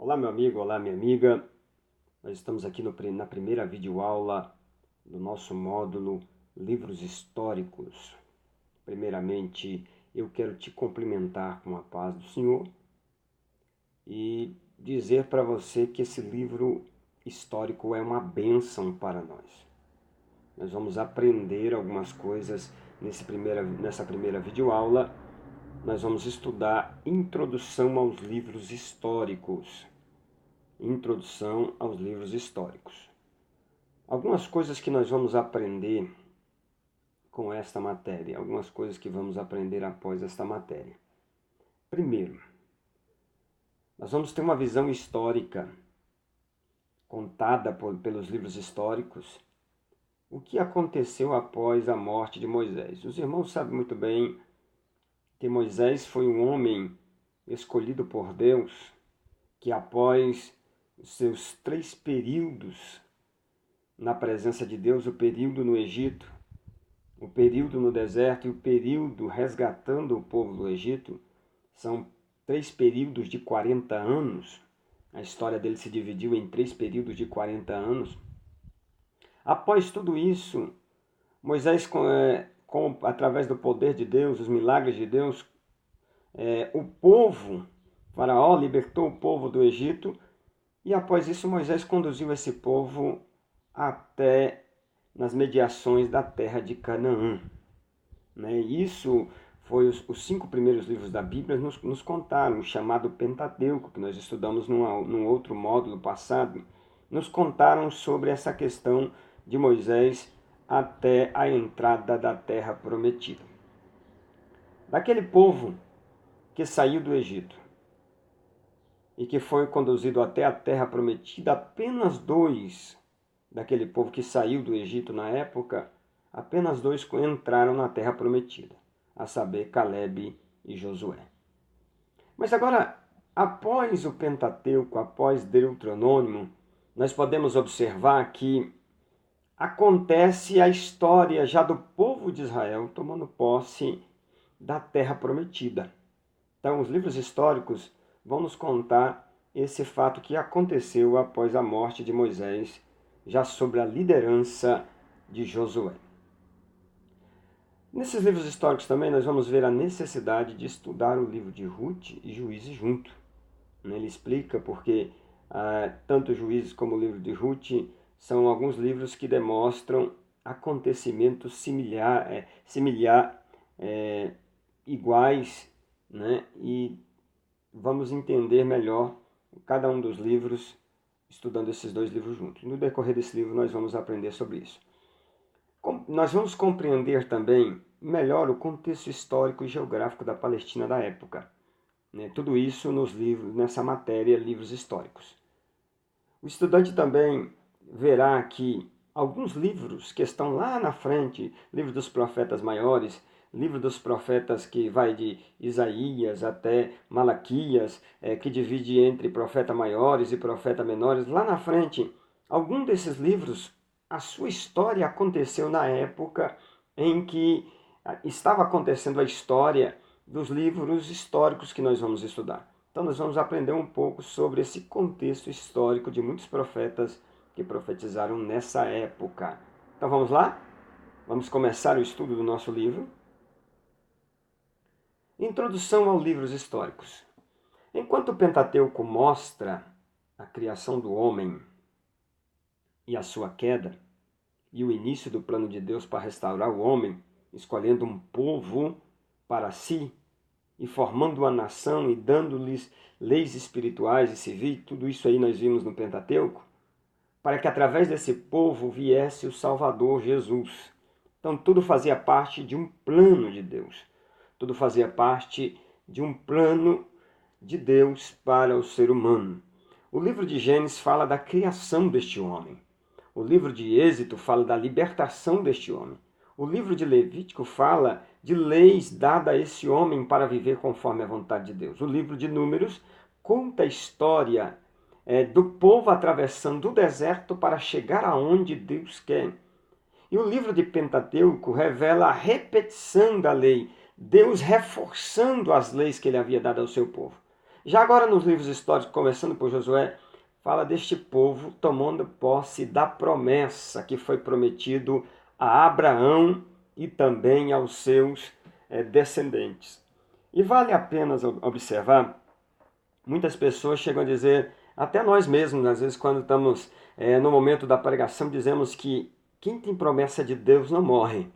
Olá, meu amigo, olá, minha amiga. Nós estamos aqui na primeira videoaula do nosso módulo Livros Históricos. Primeiramente, eu quero te cumprimentar com a paz do Senhor e dizer para você que esse livro histórico é uma bênção para nós. Nós vamos aprender algumas coisas nessa primeira videoaula. Nós vamos estudar Introdução aos Livros Históricos. Introdução aos livros históricos. Algumas coisas que nós vamos aprender com esta matéria, algumas coisas que vamos aprender após esta matéria. Primeiro, nós vamos ter uma visão histórica contada pelos livros históricos, o que aconteceu após a morte de Moisés. Os irmãos sabem muito bem que Moisés foi um homem escolhido por Deus, que após os seus 3 períodos na presença de Deus, o período no Egito, o período no deserto e o período resgatando o povo do Egito, são 3 períodos de 40 anos. A história dele se dividiu em 3 períodos de 40 anos. Após tudo isso, Moisés, através do poder de Deus, os milagres de Deus, Faraó libertou o povo do Egito. E após isso, Moisés conduziu esse povo até nas mediações da terra de Canaã. Isso foi os 5 primeiros livros da Bíblia nos contaram, o chamado Pentateuco, que nós estudamos num outro módulo passado, nos contaram sobre essa questão de Moisés até a entrada da terra prometida. Daquele povo que saiu do Egito e que foi conduzido até a terra prometida, apenas 2 daquele povo que saiu do Egito na época, apenas 2 entraram na terra prometida, a saber, Calebe e Josué. Mas agora, após o Pentateuco, após Deuteronômio, nós podemos observar que acontece a história já do povo de Israel tomando posse da terra prometida. Então, os livros históricos vão nos contar esse fato que aconteceu após a morte de Moisés, já sob a liderança de Josué. Nesses livros históricos também nós vamos ver a necessidade de estudar o livro de Ruth e Juízes junto. Ele explica porque tanto Juízes como o livro de Ruth são alguns livros que demonstram acontecimentos iguais, e vamos entender melhor cada um dos livros estudando esses 2 livros juntos. No decorrer desse livro nós vamos aprender sobre isso. Nós vamos compreender também melhor o contexto histórico e geográfico da Palestina da época. Tudo isso nos livros, nessa matéria, livros históricos. O estudante também verá que alguns livros que estão lá na frente, livro dos profetas maiores, livro dos profetas que vai de Isaías até Malaquias, que divide entre profetas maiores e profetas menores, lá na frente, algum desses livros, a sua história aconteceu na época em que estava acontecendo a história dos livros históricos que nós vamos estudar. Então nós vamos aprender um pouco sobre esse contexto histórico de muitos profetas que profetizaram nessa época. Então vamos lá? Vamos começar o estudo do nosso livro. Introdução aos livros históricos. Enquanto o Pentateuco mostra a criação do homem e a sua queda, e o início do plano de Deus para restaurar o homem, escolhendo um povo para si, e formando uma nação e dando-lhes leis espirituais e civis, tudo isso aí nós vimos no Pentateuco, para que através desse povo viesse o Salvador Jesus. Então tudo fazia parte de um plano de Deus. Tudo fazia parte de um plano de Deus para o ser humano. O livro de Gênesis fala da criação deste homem. O livro de Êxodo fala da libertação deste homem. O livro de Levítico fala de leis dadas a esse homem para viver conforme a vontade de Deus. O livro de Números conta a história do povo atravessando o deserto para chegar aonde Deus quer. E o livro de Pentateuco revela a repetição da lei, Deus reforçando as leis que ele havia dado ao seu povo. Já agora nos livros históricos, começando por Josué, fala deste povo tomando posse da promessa que foi prometido a Abraão e também aos seus descendentes. E vale a pena observar, muitas pessoas chegam a dizer, até nós mesmos, às vezes quando estamos no momento da pregação, dizemos que quem tem promessa de Deus não morre.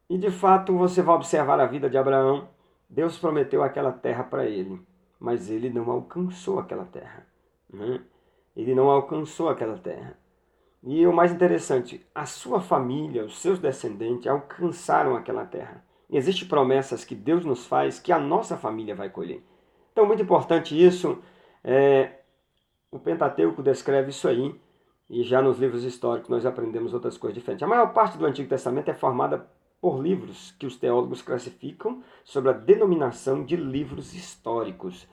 E de fato você vai observar a vida de Abraão. Deus prometeu aquela terra para ele, mas ele não alcançou aquela terra. Né? Ele não alcançou aquela terra. E o mais interessante, a sua família, os seus descendentes alcançaram aquela terra. E existem promessas que Deus nos faz que a nossa família vai colher. Então, muito importante isso. O Pentateuco descreve isso aí. E já nos livros históricos nós aprendemos outras coisas diferentes. A maior parte do Antigo Testamento é formada por livros que os teólogos classificam sobre a denominação de livros históricos.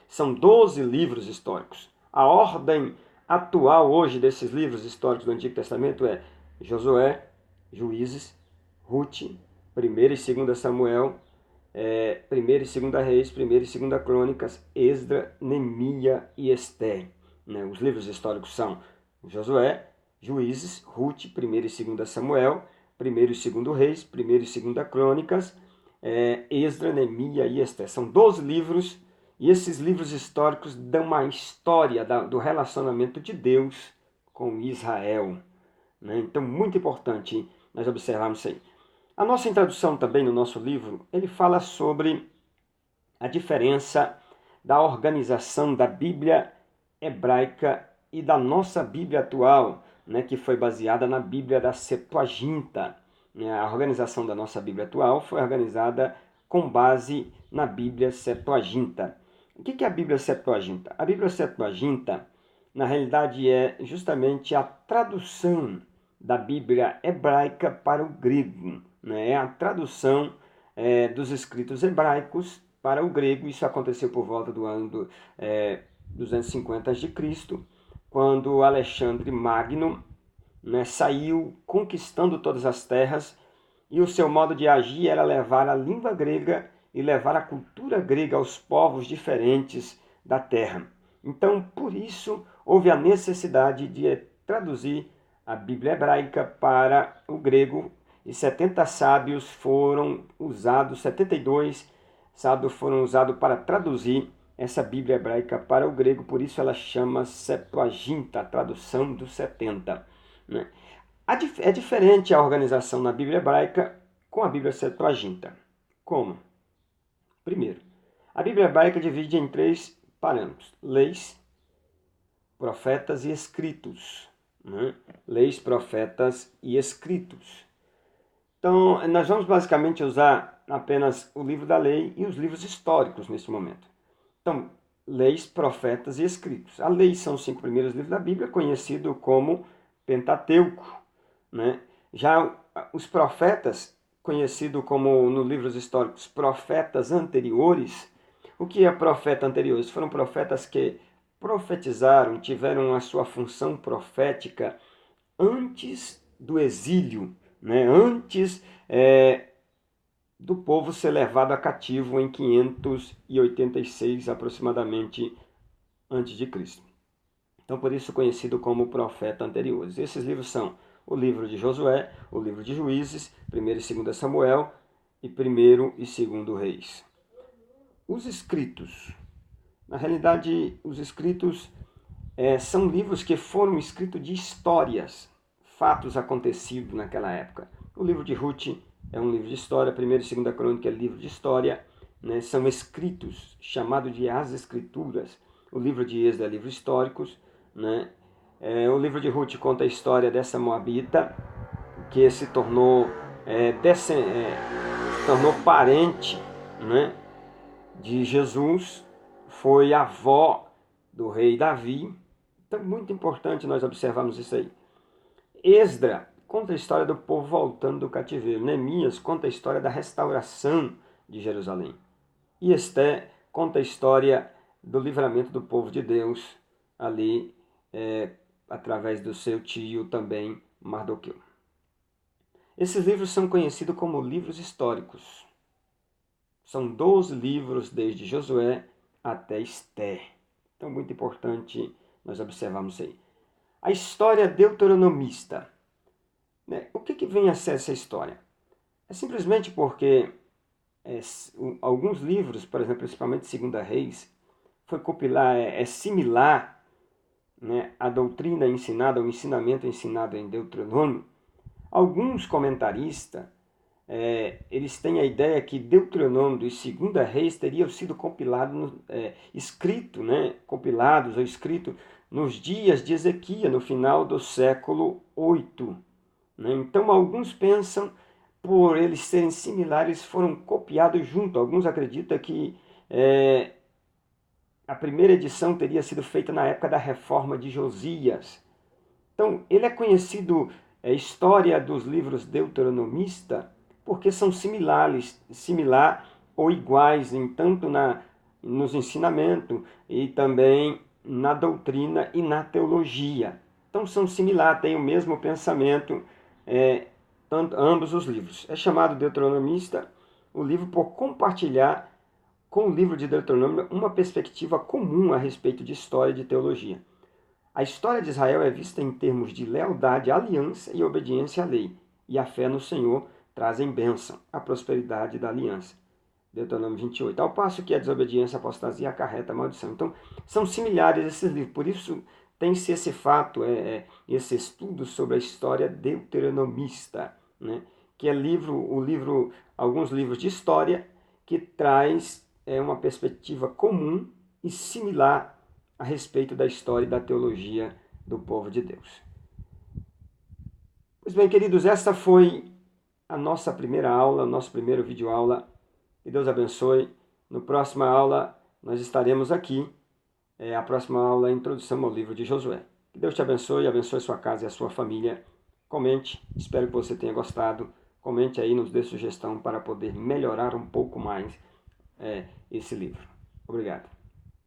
São 12 livros históricos. A ordem atual hoje desses livros históricos do Antigo Testamento é Josué, Juízes, Ruth, 1ª e 2ª Samuel, 1ª e 2ª Reis, 1ª e 2ª Crônicas, Esdra, Neemia e Esther. Os livros históricos são Josué, Juízes, Ruth, 1ª e 2ª Samuel, 1º e 2º Reis, 1º e 2ª Crônicas, Esdra, Neemia e Esther. São 12 livros, e esses livros históricos dão uma história do relacionamento de Deus com Israel. Então, muito importante nós observarmos isso aí. A nossa introdução também no nosso livro, ele fala sobre a diferença da organização da Bíblia hebraica e da nossa Bíblia atual, que foi baseada na Bíblia da Septuaginta. A organização da nossa Bíblia atual foi organizada com base na Bíblia Septuaginta. O que é a Bíblia Septuaginta? A Bíblia Septuaginta, na realidade, é justamente a tradução da Bíblia hebraica para o grego. É a tradução dos escritos hebraicos para o grego. Isso aconteceu por volta do ano 250 a.C., quando Alexandre Magno saiu conquistando todas as terras, e o seu modo de agir era levar a língua grega e levar a cultura grega aos povos diferentes da terra. Então, por isso, houve a necessidade de traduzir a Bíblia hebraica para o grego, e 70 sábios foram usados, 72 sábios foram usados para traduzir essa Bíblia hebraica para o grego, por isso ela chama Septuaginta, a tradução dos 70. É diferente a organização na Bíblia hebraica com a Bíblia Septuaginta. Como? Primeiro, a Bíblia hebraica divide em 3 parâmetros: leis, profetas e escritos. Leis, profetas e escritos. Então, nós vamos basicamente usar apenas o livro da lei e os livros históricos nesse momento. Então, leis, profetas e escritos. A lei são os 5 primeiros livros da Bíblia, conhecido como Pentateuco. Já os profetas, conhecido como nos livros históricos profetas anteriores. O que é profeta anteriores? Foram profetas que profetizaram, tiveram a sua função profética antes do exílio, antes do povo ser levado a cativo em 586 aproximadamente antes de Cristo. Então, por isso conhecido como profeta anteriores. Esses livros são o livro de Josué, o livro de Juízes, 1º e 2º Samuel e 1º e 2º Reis. Os escritos. Na realidade, os escritos são livros que foram escritos de histórias, fatos acontecidos naquela época. O livro de Ruth é um livro de história, 1ª e 2ª Crônica é livro de história, são escritos, chamados de as Escrituras. O livro de Êxodo é livro históricos, o livro de Ruth conta a história dessa moabita que se tornou parente de Jesus, foi avó do rei Davi. Então, muito importante nós observarmos isso aí. Esdra conta a história do povo voltando do cativeiro. Neemias conta a história da restauração de Jerusalém. E Esther conta a história do livramento do povo de Deus ali, através do seu tio também, Mardoqueu. Esses livros são conhecidos como livros históricos. São 12 livros desde Josué até Esther. Então, muito importante nós observarmos isso aí. A história deuteronomista. Né? O que vem a ser essa história? É simplesmente porque alguns livros, por exemplo, principalmente Segunda Reis, foi compilar, é similar, né, à doutrina ensinada, ao ensinamento ensinado em Deuteronômio. Alguns comentaristas, eles têm a ideia que Deuteronômio e Segunda Reis teriam sido compilados, compilados ou escritos nos dias de Ezequias, no final do século 8. Né? Então, alguns pensam, por eles serem similares, foram copiados junto. Alguns acreditam que a primeira edição teria sido feita na época da reforma de Josias. Então, ele é conhecido, história dos livros deuteronomista, porque são similar ou iguais, tanto nos ensinamentos e também na doutrina e na teologia. Então, são similares, têm o mesmo pensamento, ambos os livros. É chamado deuteronomista o livro por compartilhar com o livro de Deuteronômio uma perspectiva comum a respeito de história e de teologia. A história de Israel é vista em termos de lealdade, aliança e obediência à lei, e a fé no Senhor trazem bênção, a prosperidade da aliança. Deuteronômio 28. Ao passo que a desobediência e a apostasia acarreta a maldição. Então, são similares esses livros. Por isso, tem-se esse fato, esse estudo sobre a história deuteronomista, né? Que é alguns livros de história que traz uma perspectiva comum e similar a respeito da história e da teologia do povo de Deus. Pois bem, queridos, esta foi a nossa primeira aula, o nosso primeiro vídeo aula. Que Deus abençoe. No próxima aula nós estaremos aqui. A próxima aula é a introdução ao livro de Josué. Que Deus te abençoe sua casa e a sua família. Comente, espero que você tenha gostado. Comente aí, nos dê sugestão para poder melhorar um pouco mais esse livro. Obrigado.